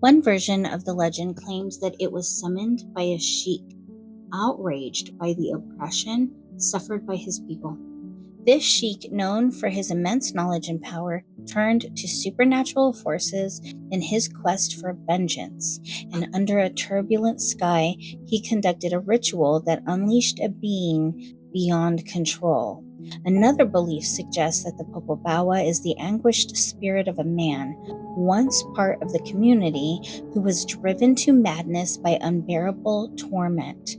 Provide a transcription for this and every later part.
One version of the legend claims that it was summoned by a sheik, outraged by the oppression suffered by his people. This sheik, known for his immense knowledge and power, turned to supernatural forces in his quest for vengeance, and under a turbulent sky, he conducted a ritual that unleashed a being beyond control. Another belief suggests that the Popobawa is the anguished spirit of a man, once part of the community, who was driven to madness by unbearable torment.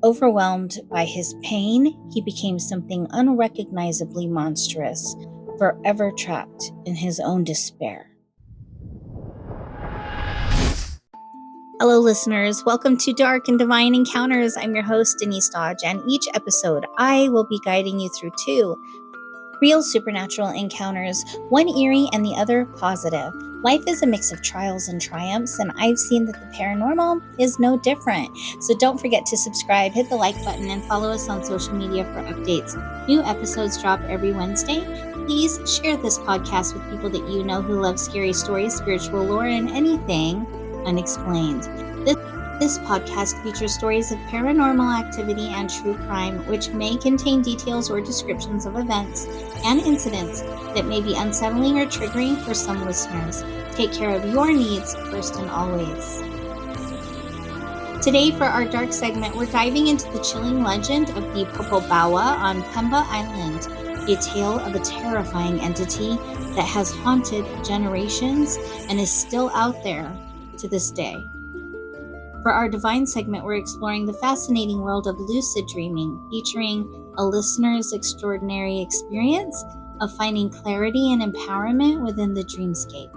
Overwhelmed by his pain, he became something unrecognizably monstrous, forever trapped in his own despair. Hello, listeners. Welcome to Dark and Divine Encounters. I'm your host, Denise Dodge, and each episode I will be guiding you through two real supernatural encounters, one eerie and the other positive. Life is a mix of trials and triumphs, and I've seen that the paranormal is no different. So don't forget to subscribe, hit the like button, and follow us on social media for updates. New episodes drop every Wednesday. Please share this podcast with people that you know who love scary stories, spiritual lore, and anything unexplained. This podcast features stories of paranormal activity and true crime, which may contain details or descriptions of events and incidents that may be unsettling or triggering for some listeners. Take care of your needs first and always. Today, for our dark segment, we're diving into the chilling legend of the Popobawa on Pemba Island, a tale of a terrifying entity that has haunted generations and is still out there to this day. For our divine segment, we're exploring the fascinating world of lucid dreaming, featuring a listener's extraordinary experience of finding clarity and empowerment within the dreamscape.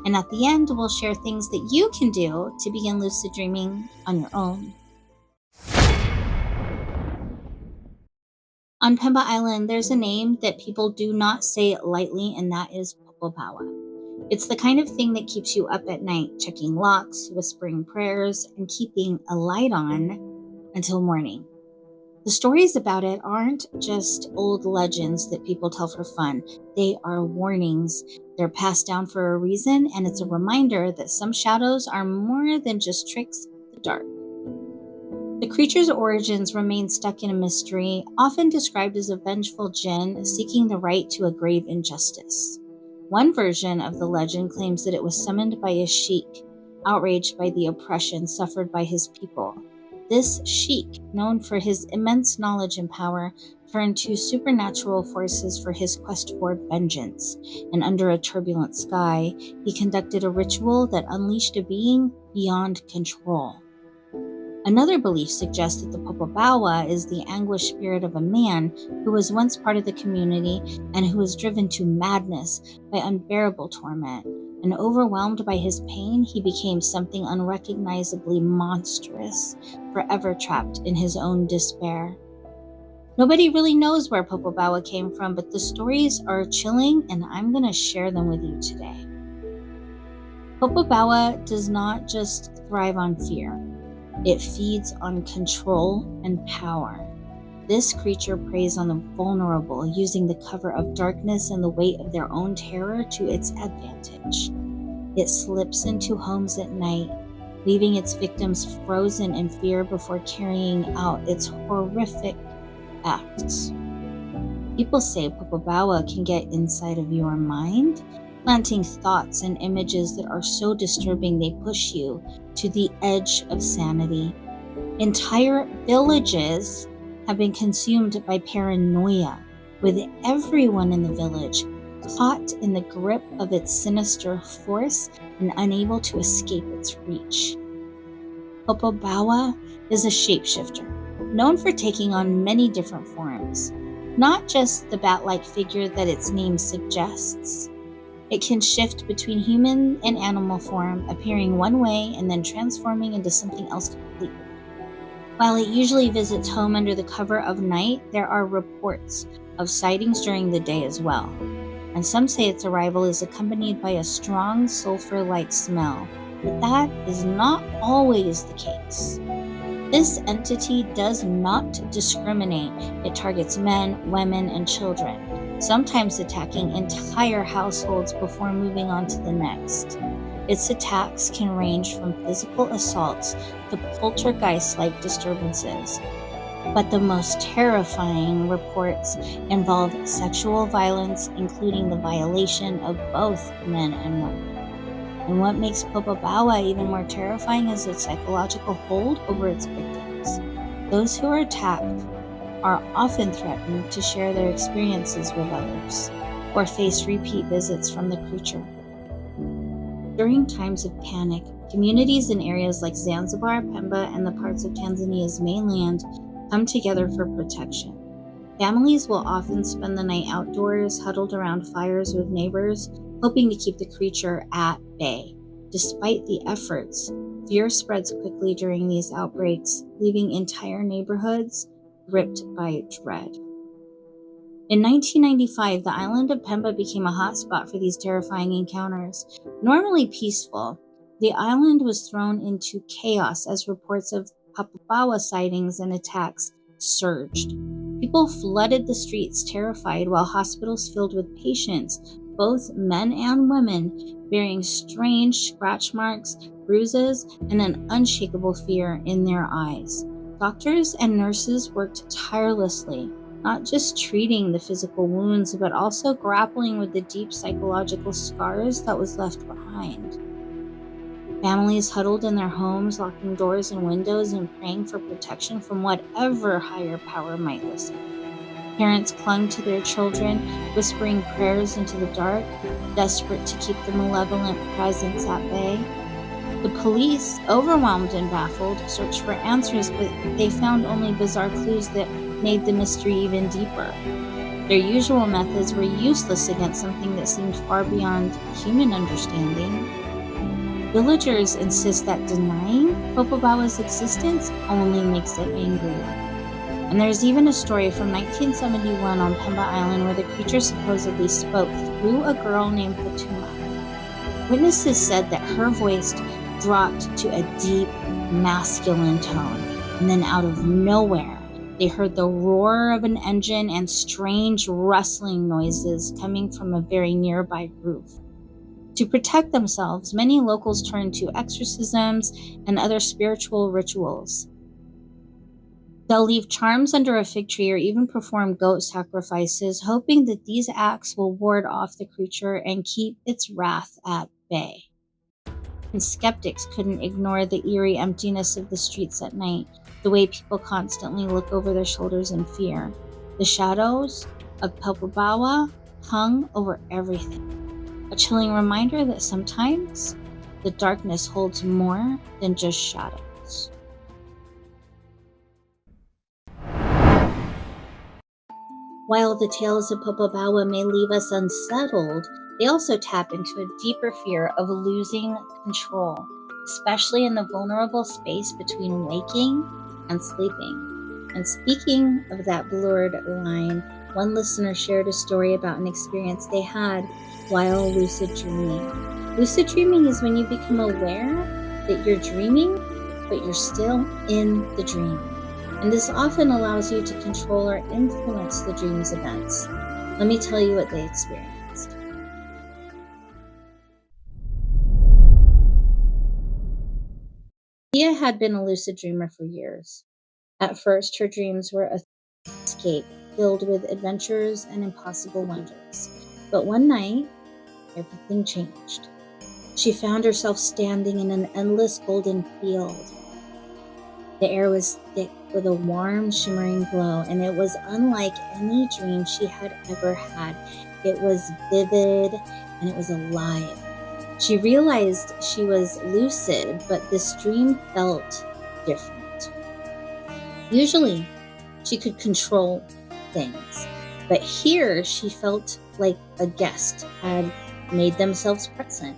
And at the end, we'll share things that you can do to begin lucid dreaming on your own. On Pemba Island, there's a name that people do not say lightly, and that is Popobawa. It's the kind of thing that keeps you up at night, checking locks, whispering prayers, and keeping a light on until morning. The stories about it aren't just old legends that people tell for fun. They are warnings. They're passed down for a reason, and it's a reminder that some shadows are more than just tricks of the dark. The creature's origins remain stuck in a mystery, often described as a vengeful jinn seeking the right to a grave injustice. One version of the legend claims that it was summoned by a sheik, outraged by the oppression suffered by his people. This sheik, known for his immense knowledge and power, turned to supernatural forces for his quest for vengeance, and under a turbulent sky, he conducted a ritual that unleashed a being beyond control. Another belief suggests that the Popobawa is the anguished spirit of a man who was once part of the community and who was driven to madness by unbearable torment. And overwhelmed by his pain, he became something unrecognizably monstrous, forever trapped in his own despair. Nobody really knows where Popobawa came from, but the stories are chilling, and I'm going to share them with you today. Popobawa does not just thrive on fear. It feeds on control and power. This creature preys on the vulnerable, using the cover of darkness and the weight of their own terror to its advantage. It slips into homes at night, leaving its victims frozen in fear before carrying out its horrific acts. People say Popobawa can get inside of your mind, planting thoughts and images that are so disturbing they push you to the edge of sanity. Entire villages have been consumed by paranoia, with everyone in the village caught in the grip of its sinister force and unable to escape its reach. Popobawa is a shapeshifter, known for taking on many different forms, not just the bat-like figure that its name suggests. It can shift between human and animal form, appearing one way and then transforming into something else completely. While it usually visits home under the cover of night, there are reports of sightings during the day as well. And some say its arrival is accompanied by a strong sulfur-like smell, but that is not always the case. This entity does not discriminate. It targets men, women, and children, sometimes attacking entire households before moving on to the next. Its attacks can range from physical assaults to poltergeist-like disturbances. But the most terrifying reports involve sexual violence, including the violation of both men and women. And what makes Popobawa even more terrifying is its psychological hold over its victims. Those who are attacked are often threatened to share their experiences with others, or face repeat visits from the creature. During times of panic, communities in areas like Zanzibar, Pemba, and the parts of Tanzania's mainland come together for protection. Families will often spend the night outdoors, huddled around fires with neighbors, hoping to keep the creature at bay. Despite the efforts, fear spreads quickly during these outbreaks, leaving entire neighborhoods gripped by dread. In 1995, the island of Pemba became a hotspot for these terrifying encounters. Normally peaceful, the island was thrown into chaos as reports of Popobawa sightings and attacks surged. People flooded the streets terrified, while hospitals filled with patients, both men and women, bearing strange scratch marks, bruises, and an unshakable fear in their eyes. Doctors and nurses worked tirelessly, not just treating the physical wounds, but also grappling with the deep psychological scars that was left behind. Families huddled in their homes, locking doors and windows and praying for protection from whatever higher power might listen. Parents clung to their children, whispering prayers into the dark, desperate to keep the malevolent presence at bay. The police, overwhelmed and baffled, searched for answers, but they found only bizarre clues that made the mystery even deeper. Their usual methods were useless against something that seemed far beyond human understanding. Villagers insist that denying Popobawa's existence only makes it angrier. And there's even a story from 1971 on Pemba Island where the creature supposedly spoke through a girl named Fatuma. Witnesses said that her voice dropped to a deep, masculine tone, and then out of nowhere, they heard the roar of an engine and strange rustling noises coming from a very nearby roof. To protect themselves, many locals turned to exorcisms and other spiritual rituals. They'll leave charms under a fig tree or even perform goat sacrifices, hoping that these acts will ward off the creature and keep its wrath at bay. And skeptics couldn't ignore the eerie emptiness of the streets at night, the way people constantly look over their shoulders in fear. The shadows of Popobawa hung over everything, a chilling reminder that sometimes the darkness holds more than just shadows. While the tales of Popobawa may leave us unsettled, they also tap into a deeper fear of losing control, especially in the vulnerable space between waking and sleeping. And speaking of that blurred line, one listener shared a story about an experience they had while lucid dreaming. Lucid dreaming is when you become aware that you're dreaming, but you're still in the dream. And this often allows you to control or influence the dream's events. Let me tell you what they experienced. Tia had been a lucid dreamer for years. At first, her dreams were a escape filled with adventures and impossible wonders. But one night, everything changed. She found herself standing in an endless golden field. The air was thick with a warm, shimmering glow, and it was unlike any dream she had ever had. It was vivid and it was alive. She realized she was lucid, but this dream felt different. Usually, she could control things, but here she felt like a guest had made themselves present.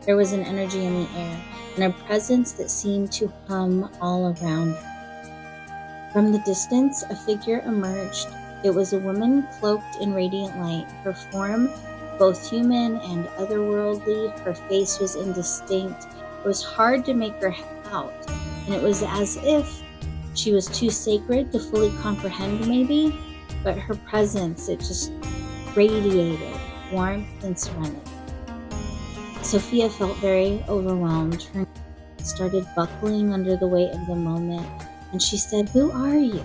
There was an energy in the air and a presence that seemed to hum all around her. From the distance, a figure emerged. It was a woman cloaked in radiant light, her form both human and otherworldly. Her face was indistinct. It was hard to make her out, and it was as if she was too sacred to fully comprehend maybe, but her presence, it just radiated warmth and serenity. Sophia felt very overwhelmed. Her knees started buckling under the weight of the moment, and she said, "Who are you?"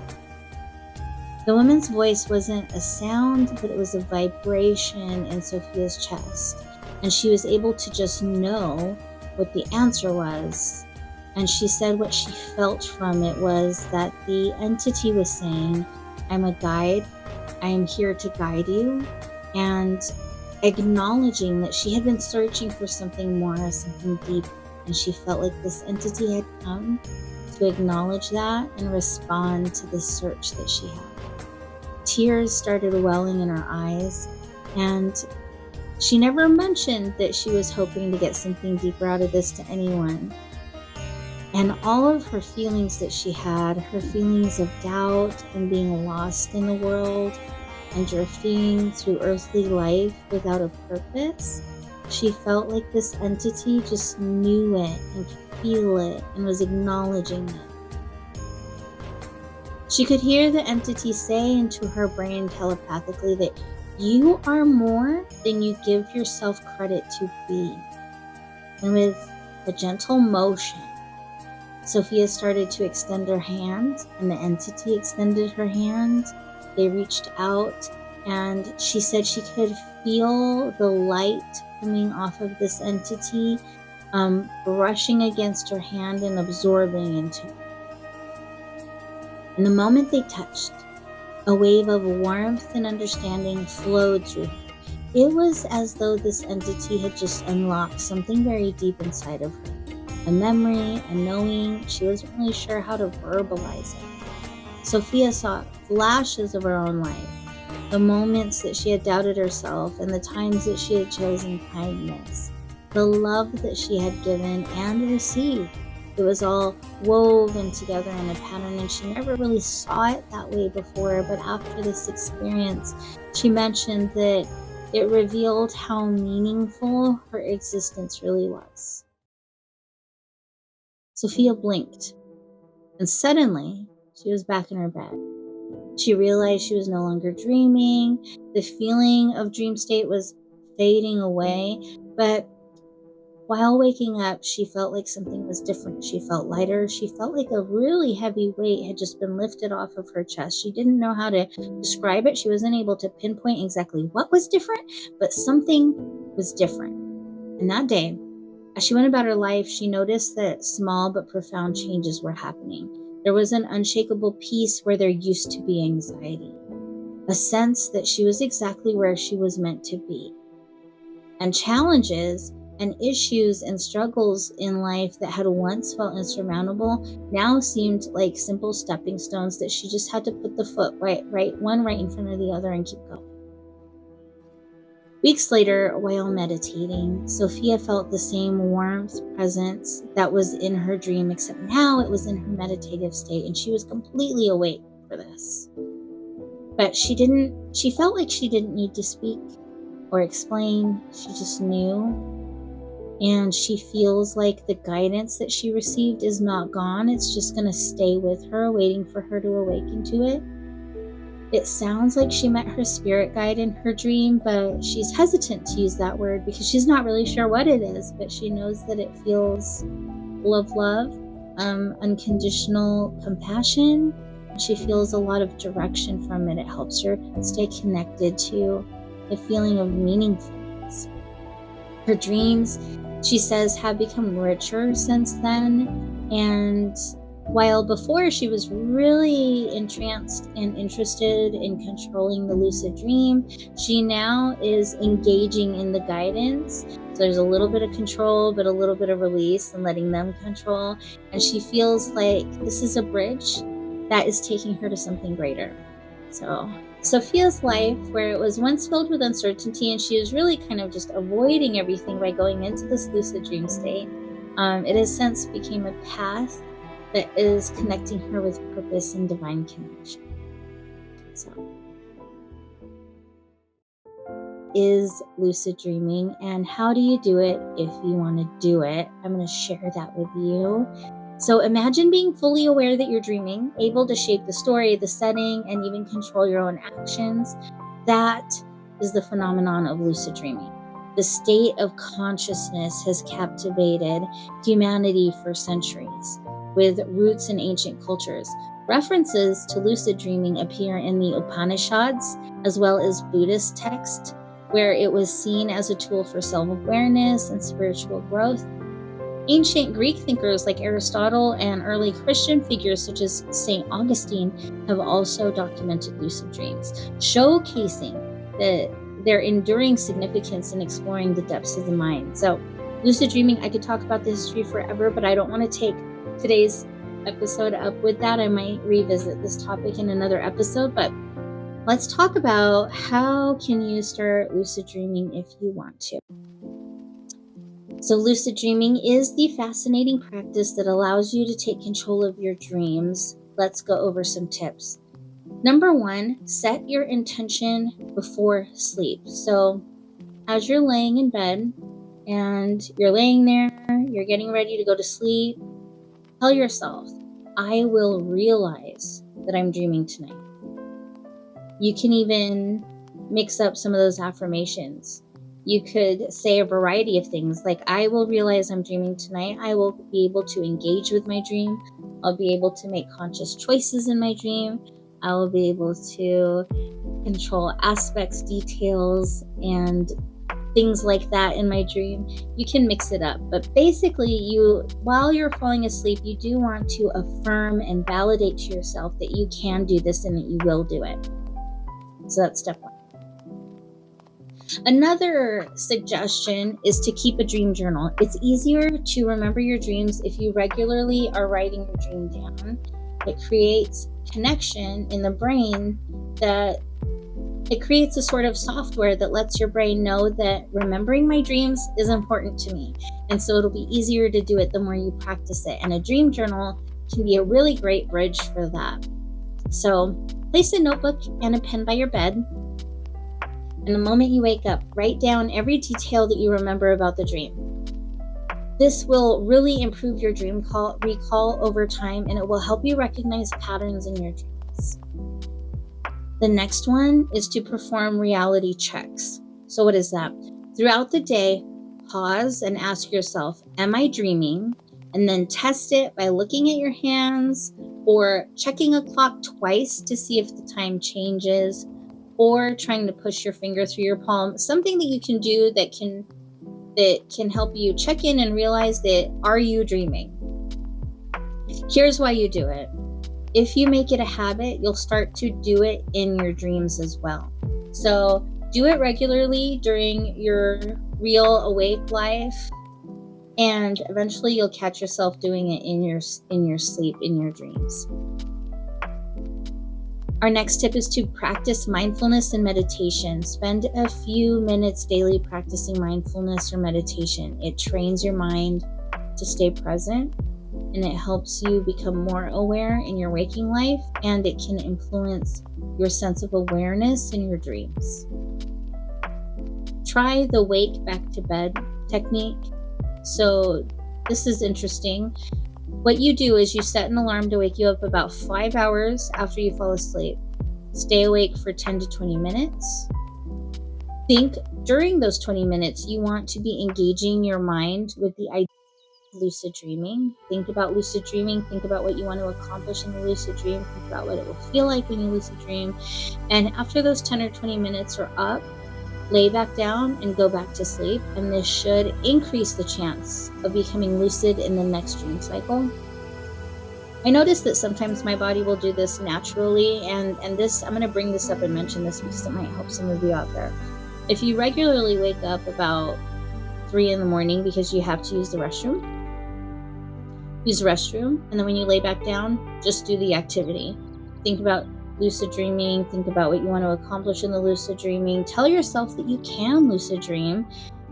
The woman's voice wasn't a sound, but it was a vibration in Sophia's chest, and she was able to just know what the answer was. And she said what she felt from it was that the entity was saying, "I'm a guide. I am here to guide you," and acknowledging that she had been searching for something more, something deep, and she felt like this entity had come to acknowledge that and respond to the search that she had. Tears started welling in her eyes, and she never mentioned that she was hoping to get something deeper out of this to anyone. And all of her feelings that she had, her feelings of doubt and being lost in the world and drifting through earthly life without a purpose, she felt like this entity just knew it and could feel it and was acknowledging it. She could hear the entity say into her brain telepathically that you are more than you give yourself credit to be. And with a gentle motion, Sophia started to extend her hand, and the entity extended her hand. They reached out, and she said she could feel the light coming off of this entity, brushing against her hand and absorbing into it. And the moment they touched, a wave of warmth and understanding flowed through her. It was as though this entity had just unlocked something very deep inside of her. A memory, a knowing. She wasn't really sure how to verbalize it. Sophia saw flashes of her own life, the moments that she had doubted herself and the times that she had chosen kindness, the love that she had given and received. It was all woven together in a pattern, and she never really saw it that way before. But after this experience, she mentioned that it revealed how meaningful her existence really was. Sophia blinked, and suddenly she was back in her bed. She realized she was no longer dreaming. The feeling of dream state was fading away, but while waking up, she felt like something was different. She felt lighter. She felt like a really heavy weight had just been lifted off of her chest. She didn't know how to describe it. She wasn't able to pinpoint exactly what was different, but something was different. And that day, as she went about her life, she noticed that small but profound changes were happening. There was an unshakable peace where there used to be anxiety, a sense that she was exactly where she was meant to be. And challenges and issues and struggles in life that had once felt insurmountable now seemed like simple stepping stones that she just had to put the foot one right in front of the other and keep going. Weeks later, while meditating, Sophia felt the same warmth, presence that was in her dream, except now it was in her meditative state, and she was completely awake for this. But she felt like she didn't need to speak or explain. She just knew. And she feels like the guidance that she received is not gone. It's just going to stay with her, waiting for her to awaken to it. It sounds like she met her spirit guide in her dream, but she's hesitant to use that word because she's not really sure what it is, but she knows that it feels full of love, unconditional compassion. She feels a lot of direction from it. It helps her stay connected to the feeling of meaningfulness. Her dreams, she says, have become richer since then, and while before she was really entranced and interested in controlling the lucid dream, she now is engaging in the guidance. So there's a little bit of control, but a little bit of release and letting them control. And she feels like this is a bridge that is taking her to something greater. So Sophia's life, where it was once filled with uncertainty and she was really kind of just avoiding everything by going into this lucid dream state, it has since became a path that is connecting her with purpose and divine connection. So, is lucid dreaming, and how do you do it if you want to do it? I'm going to share that with you. So imagine being fully aware that you're dreaming, able to shape the story, the setting, and even control your own actions. That is the phenomenon of lucid dreaming. The state of consciousness has captivated humanity for centuries, with roots in ancient cultures. References to lucid dreaming appear in the Upanishads as well as Buddhist texts, where it was seen as a tool for self-awareness and spiritual growth. Ancient Greek thinkers like Aristotle and early Christian figures such as St. Augustine have also documented lucid dreams, showcasing their enduring significance in exploring the depths of the mind. So, lucid dreaming, I could talk about the history forever, but I don't want to take today's episode up with that. I might revisit this topic in another episode, but let's talk about how can you start lucid dreaming if you want to. So lucid dreaming is the fascinating practice that allows you to take control of your dreams. Let's go over some tips. Number 1, set your intention before sleep. So as you're laying in bed and you're laying there, you're getting ready to go to sleep, tell yourself, I will realize that I'm dreaming tonight. You can even mix up some of those affirmations. You could say a variety of things like, I will realize I'm dreaming tonight. I will be able to engage with my dream. I'll be able to make conscious choices in my dream. I will be able to control aspects, details, and things like that in my dream. You can mix it up. But basically, while you're falling asleep, you do want to affirm and validate to yourself that you can do this and that you will do it. So that's step 1. Another suggestion is to keep a dream journal. It's easier to remember your dreams if you regularly are writing your dream down. It creates connection in the brain that it creates a sort of software that lets your brain know that remembering my dreams is important to me. And so it'll be easier to do it the more you practice it. And a dream journal can be a really great bridge for that. So place a notebook and a pen by your bed. And the moment you wake up, write down every detail that you remember about the dream. This will really improve your dream recall over time, and it will help you recognize patterns in your dreams. The next one is to perform reality checks. So what is that? Throughout the day, pause and ask yourself, am I dreaming? And then test it by looking at your hands or checking a clock twice to see if the time changes, or trying to push your finger through your palm. Something that you can do that can help you check in and realize that, are you dreaming? Here's why you do it. If you make it a habit, you'll start to do it in your dreams as well. So do it regularly during your real awake life, and eventually you'll catch yourself doing it in your sleep, in your dreams. Our next tip is to practice mindfulness and meditation. Spend a few minutes daily practicing mindfulness or meditation. It trains your mind to stay present, and it helps you become more aware in your waking life, and it can influence your sense of awareness in your dreams. Try the wake back to bed technique. So this is interesting. What you do is you set an alarm to wake you up about 5 hours after you fall asleep. Stay awake for 10 to 20 minutes. Think during those 20 minutes, you want to be engaging your mind with the idea of lucid dreaming. Think about lucid dreaming. Think about what you want to accomplish in the lucid dream. Think about what it will feel like when you lucid dream. And after those 10 or 20 minutes are up, lay back down and go back to sleep, and this should increase the chance of becoming lucid in the next dream cycle. I notice that sometimes my body will do this naturally, and this, I'm going to bring this up and mention this because it might help some of you out there. If you regularly wake up about 3 in the morning because you have to use the restroom, and then when you lay back down, just do the activity. Think about lucid dreaming, think about what you want to accomplish in the lucid dreaming. Tell yourself that you can lucid dream,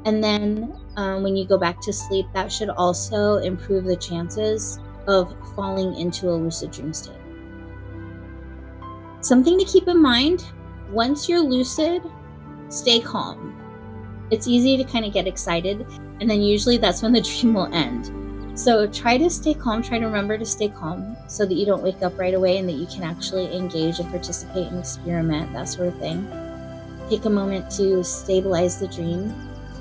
and then when you go back to sleep, that should also improve the chances of falling into a lucid dream state. Something to keep in mind, once you're lucid, stay calm. It's easy to kind of get excited, and then usually that's when the dream will end. So try to stay calm, try to remember to stay calm so that you don't wake up right away and that you can actually engage and participate and experiment, that sort of thing. Take a moment to stabilize the dream.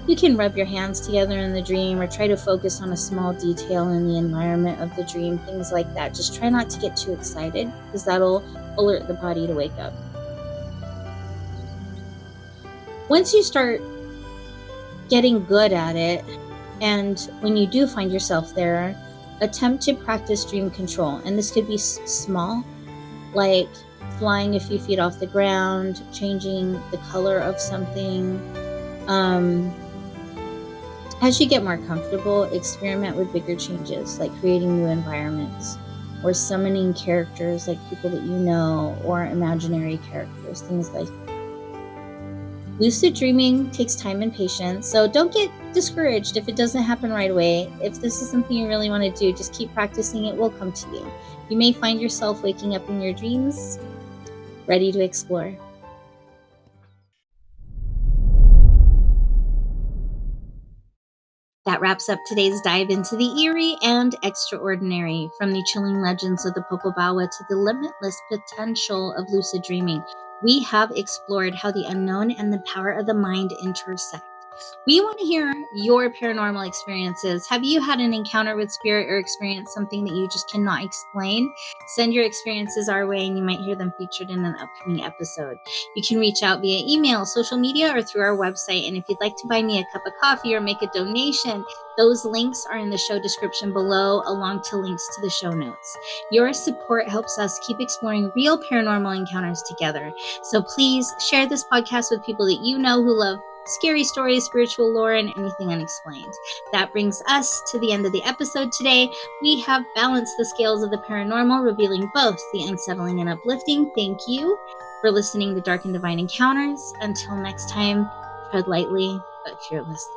You can rub your hands together in the dream or try to focus on a small detail in the environment of the dream, things like that. Just try not to get too excited because that'll alert the body to wake up. Once you start getting good at it, and when you do find yourself there, attempt to practice dream control. And this could be small, like flying a few feet off the ground, changing the color of something. As you get more comfortable, experiment with bigger changes, like creating new environments or summoning characters like people that you know or imaginary characters, things like that. Lucid dreaming takes time and patience, so don't get discouraged if it doesn't happen right away. If this is something you really want to do, just keep practicing. It will come to you. You may find yourself waking up in your dreams, ready to explore. That wraps up today's dive into the eerie and extraordinary, from the chilling legends of the Popobawa to the limitless potential of lucid dreaming. We have explored how the unknown and the power of the mind intersect. We want to hear your paranormal experiences. Have you had an encounter with spirit or experienced something that you just cannot explain? Send your experiences our way and you might hear them featured in an upcoming episode. You can reach out via email, social media, or through our website. And if you'd like to buy me a cup of coffee or make a donation, those links are in the show description below, along to links to the show notes. Your support helps us keep exploring real paranormal encounters together. So please share this podcast with people that you know who love scary stories, spiritual lore, and anything unexplained. That brings us to the end of the episode today. We have balanced the scales of the paranormal, revealing both the unsettling and uplifting. Thank you for listening to Dark and Divine Encounters. Until next time, tread lightly but fearless.